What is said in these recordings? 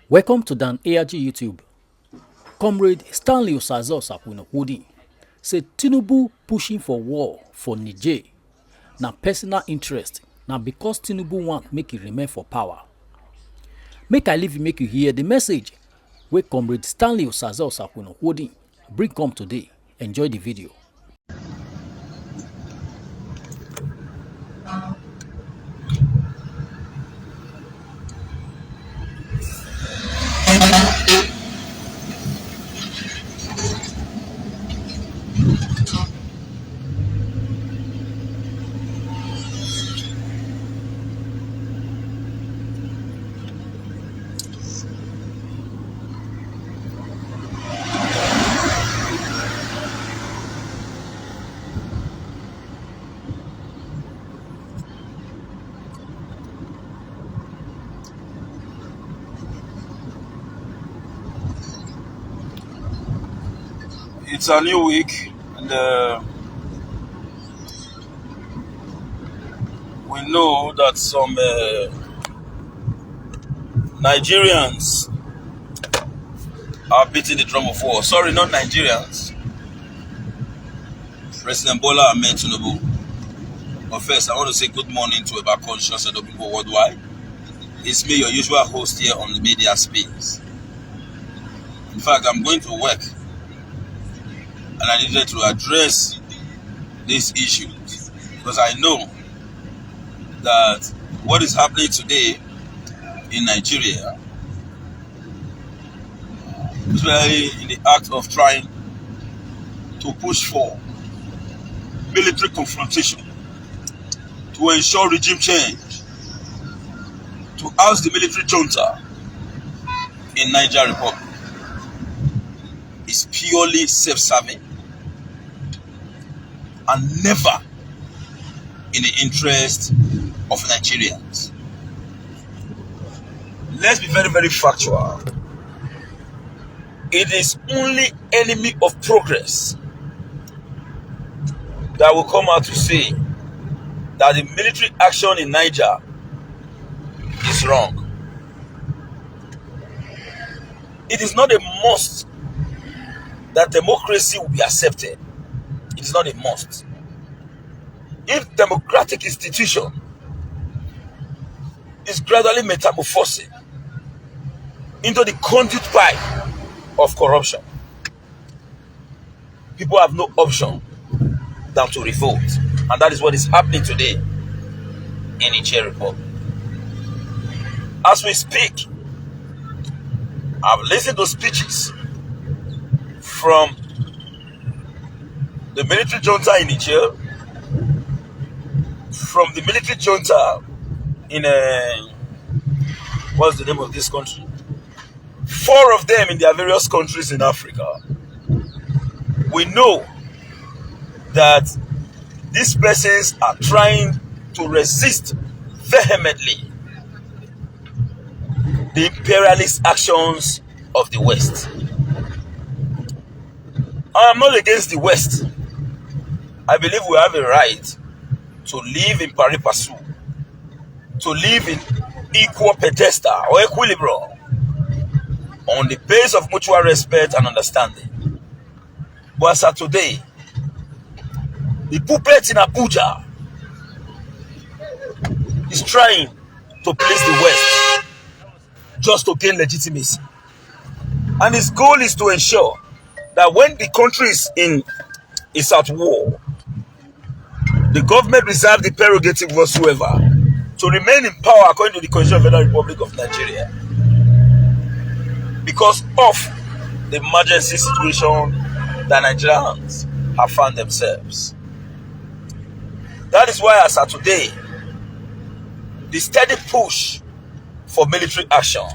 Welcome to Dan ARG YouTube. Comrade Stanley Osazo Sapuna said Tinubu pushing for war for Niger. Now personal interest. Now because Tinubu want make it remain for power. Make I leave you make you hear the message where Comrade Stanley Osazo Sapuna bring come today. Enjoy the video. It's a new week, and we know that some Nigerians are beating the drum of war. Sorry, not Nigerians. President Bola Ahmed Tinubu. But first, I want to say good morning to about conscious and people worldwide. It's me, your usual host here on the media space. In fact, I'm going to work, and I needed to address these issues because I know that what is happening today in Nigeria, especially in the act of trying to push for military confrontation to ensure regime change, to oust the military junta in Niger Republic, is purely self-serving and never in the interest of Nigerians. Let's be very, very factual. It is only enemy of progress that will come out to say that the military action in Niger is wrong. It is not a must that democracy will be accepted. It is not a must. If democratic institution is gradually metamorphosing into the conduit pipe of corruption, people have no option than to revolt. And that is what is happening today in Niger Republic. As we speak, I've listened to speeches from the military junta in Niger, from the military junta in what's the name of this country? 4 of them in their various countries in Africa. We know that these persons are trying to resist vehemently the imperialist actions of the West. I am not against the West. I believe we have a right to live in pari passu, to live in equal pedestal or equilibrium on the base of mutual respect and understanding. But as of today, the puppet in Abuja is trying to please the West just to gain legitimacy. And his goal is to ensure that when the country is at war, the government reserves the prerogative whatsoever to remain in power according to the Constitution of the Federal Republic of Nigeria because of the emergency situation that Nigerians have found themselves. That is why, as of today, the steady push for military action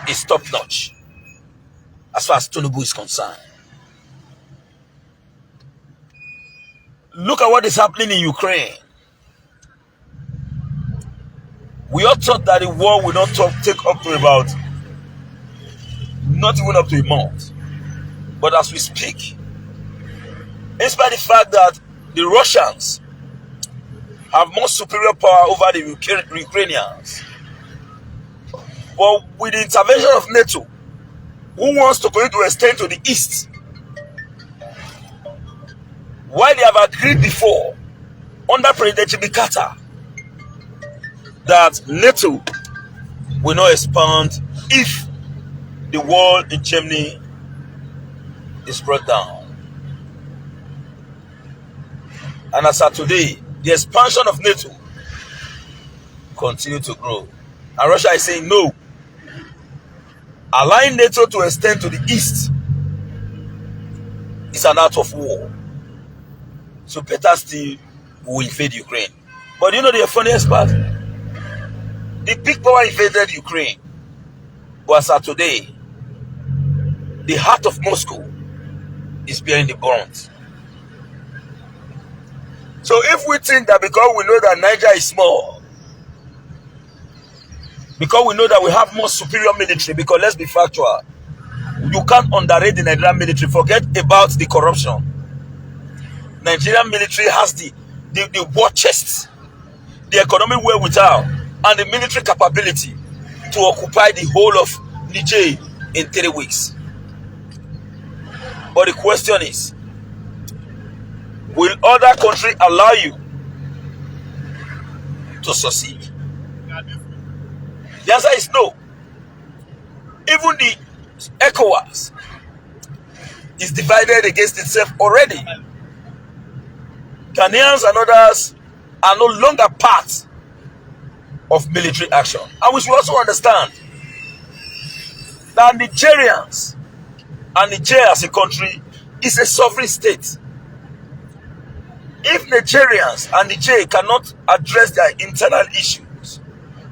is top-notch as far as Tinubu is concerned. Look at what is happening in Ukraine. We all thought that the war would not take up to about, not even up to a month. But as we speak, in spite of the fact that the Russians have more superior power over the Ukrainians, But with the intervention of NATO, who wants to continue to extend to the east, while they have agreed before under President Jimmy Carter that NATO will not expand if the wall in Germany is brought down. And as of today, the expansion of NATO continue to grow. And Russia is saying no. Allowing NATO to extend to the east is an act of war. So better still, we will invade Ukraine. But you know the funniest part? The big power invaded Ukraine. But as of today, the heart of Moscow is bearing the brunt. So if we think that because we know that Niger is small, because we know that we have more superior military, because let's be factual, you can't underrate the Nigerian military. Forget about the corruption. Nigerian military has the war chest, the economic wherewithal, and the military capability to occupy the whole of Niger in 3 weeks. But the question is, will other countries allow you to succeed? The answer is no. Even the ECOWAS is divided against itself already. Ghanaians and others are no longer part of military action. And we should also understand that Nigerians and Niger as a country is a sovereign state. If Nigerians and Niger cannot address their internal issues,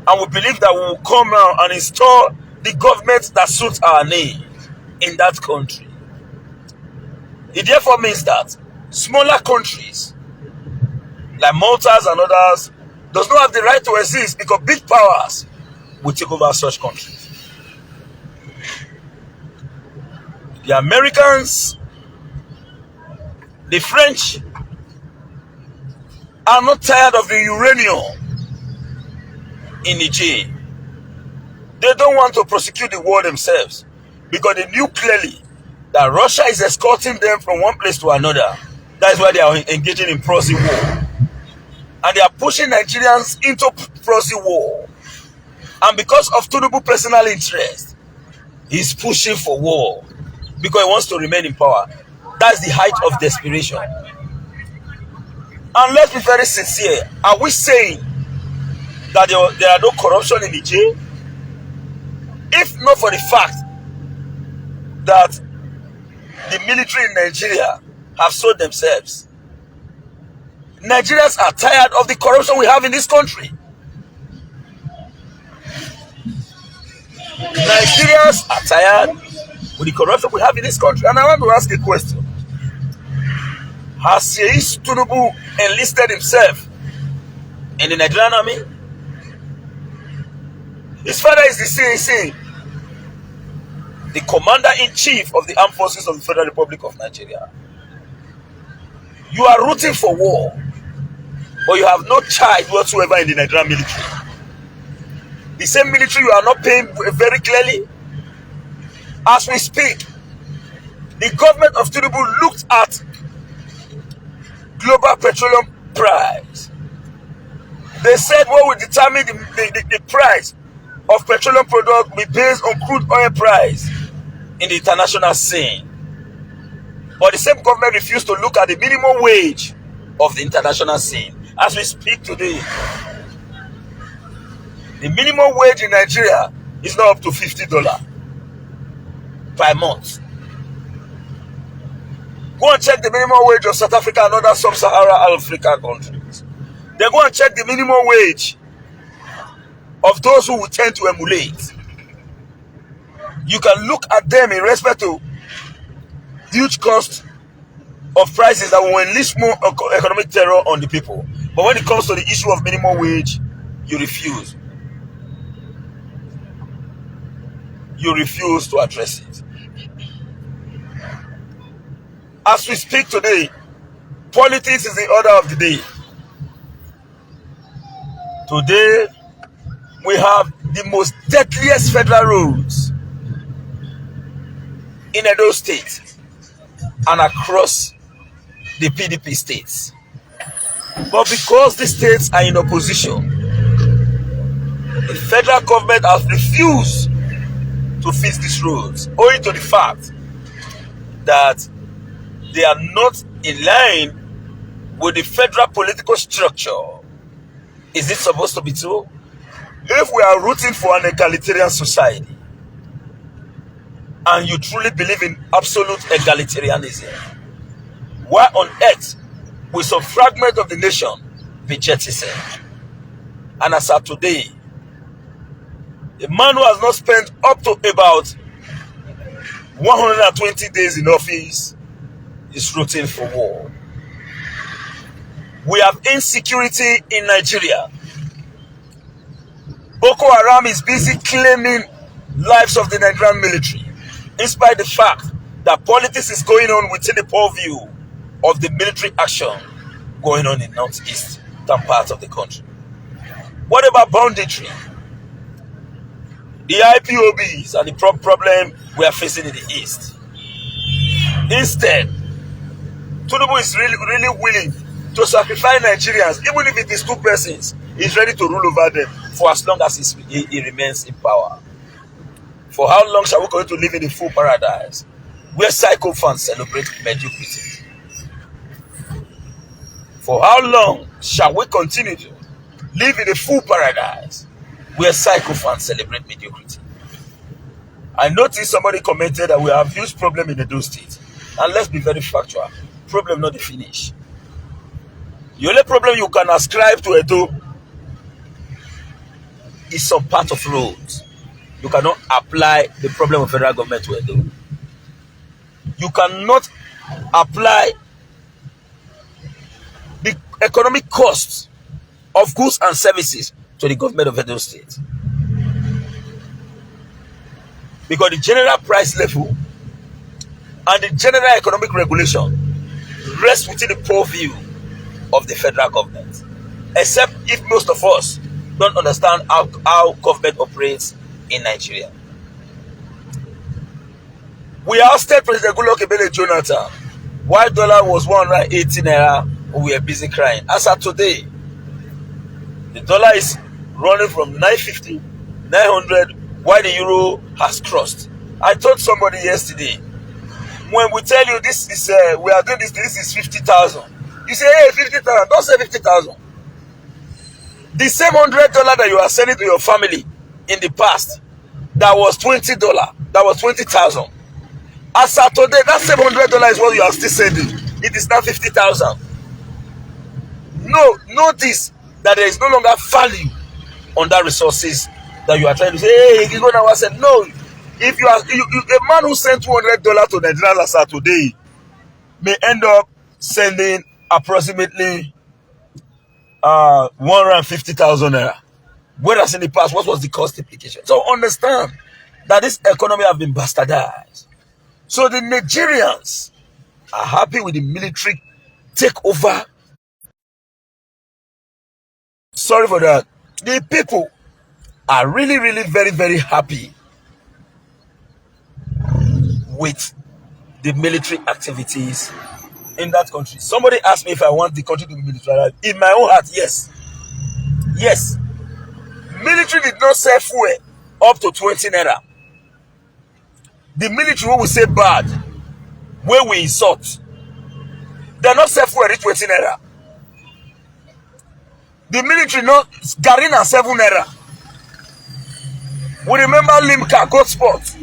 and we believe that we will come out and install the government that suits our needs in that country, it therefore means that smaller countries like Maltas and others does not have the right to exist, because big powers will take over such countries. The Americans, the French are not tired of the uranium in Niger. They don't want to prosecute the war themselves, because they knew clearly that Russia is escorting them from one place to another. That is why they are engaging in proxy war. And they are pushing Nigerians into proxy war. And because of Tinubu personal interest, he's pushing for war, because he wants to remain in power. That's the height of desperation. And let's be very sincere. Are we saying that there are no corruption in Niger? If not for the fact that the military in Nigeria have sold themselves, Nigerians are tired of the corruption we have in this country. Nigerians are tired with the corruption we have in this country. And I want to ask a question. Has Tinubu enlisted himself in the Nigerian army? His father is the CAC, the commander-in-chief of the armed forces of the Federal Republic of Nigeria. You are rooting for war, but you have no child whatsoever in the Nigerian military. The same military you are not paying very clearly. As we speak, the government of Tinubu looked at global petroleum price. They said what will determine the price of petroleum product will be based on crude oil price in the international scene. But the same government refused to look at the minimum wage of the international scene. As we speak today, the minimum wage in Nigeria is now up to $50 per month. Go and check the minimum wage of South Africa and other sub-Saharan African countries. Then go and check the minimum wage of those who will tend to emulate. You can look at them in respect to huge cost of prices that will unleash more economic terror on the people. But when it comes to the issue of minimum wage, you refuse. You refuse to address it. As we speak today, politics is the order of the day. Today, we have the most deadliest federal roads in Edo State and across the PDP states. But because the states are in opposition, the federal government has refused to fix these roads, owing to the fact that they are not in line with the federal political structure. Is it supposed to be so? If we are rooting for an egalitarian society, and you truly believe in absolute egalitarianism, why on earth will some fragment of the nation be jettisoned? And as of today, a man who has not spent up to about 120 days in office is rooting for war. We have insecurity in Nigeria. Boko Haram is busy claiming lives of the Nigerian military, in spite of the fact that politics is going on within the purview of the military action going on in northeastern part of the country. What about banditry? The IPOBs and the problem we are facing in the east. Instead, Tinubu is really willing to sacrifice Nigerians, even if it is two persons. He's ready to rule over them for as long as he remains in power. For how long shall we continue to live in a full paradise where psychophants celebrate mediocrity? For how long shall we continue to live in a full paradise where psychophants celebrate mediocrity? I noticed somebody commented that we have huge problem in Edo State. And let's be very factual. Problem not the finish. The only problem you can ascribe to Edo is some part of roads. You cannot apply the problem of federal government to Edo. You cannot apply the economic costs of goods and services to the government of Edo State. Because the general price level and the general economic regulation rests within the purview of the federal government. Except if most of us don't understand how government operates in Nigeria. We ousted President Goodluck Ebele Jonathan while dollar was 180 naira. We were busy crying. As of today, the dollar is running from 950, 900, while the euro has crossed. I told somebody yesterday, when we tell you this is we are doing this is 50,000. You say, hey, 50,000. Don't say 50,000. The same $100 that you are sending to your family in the past, that was $20. That was 20,000. As of today, that same $100 is what you are still sending. It is now 50,000. No, notice that there is no longer value on that resources that you are trying to say, hey, you go now. I said, no. If you are a man who sent $200 to Nigeria as of today may end up sending approximately 150,000 naira. Whereas in the past, what was the cost implication? So understand that this economy has been bastardized. So the Nigerians are happy with the military takeover. Sorry for that. The people are really very, very happy with the military activities in that country. Somebody asked me if I want the country to be militarized. In my own heart, yes. Yes. Military did not sell fuel up to 20 naira. The military who will say bad, where we insult, they are not sell fuel at 20 naira. The military not Garina 7 naira. We remember Limca, Goat Sport,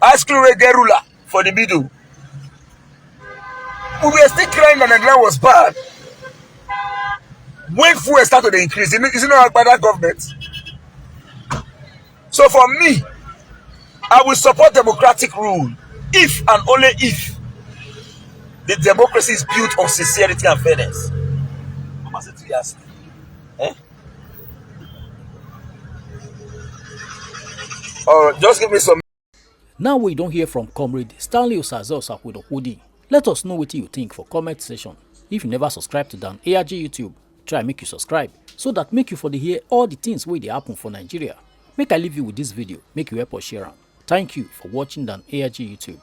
Ice Cream Gerula for the middle. We were still crying that Nigeria was bad. When fuel started to increase, is it not by that government? So for me, I will support democratic rule if and only if the democracy is built on sincerity and fairness. Eh? Just give me some. Now we don't hear from Comrade Stanley Osaze Osakwedo. Let us know what you think for comment section. If you never subscribe to Dan ARG YouTube, try make you subscribe so that make you for the hear all the things wey dey happen for Nigeria. Make I leave you with this video, make you help us share am. Thank you for watching than AIG YouTube.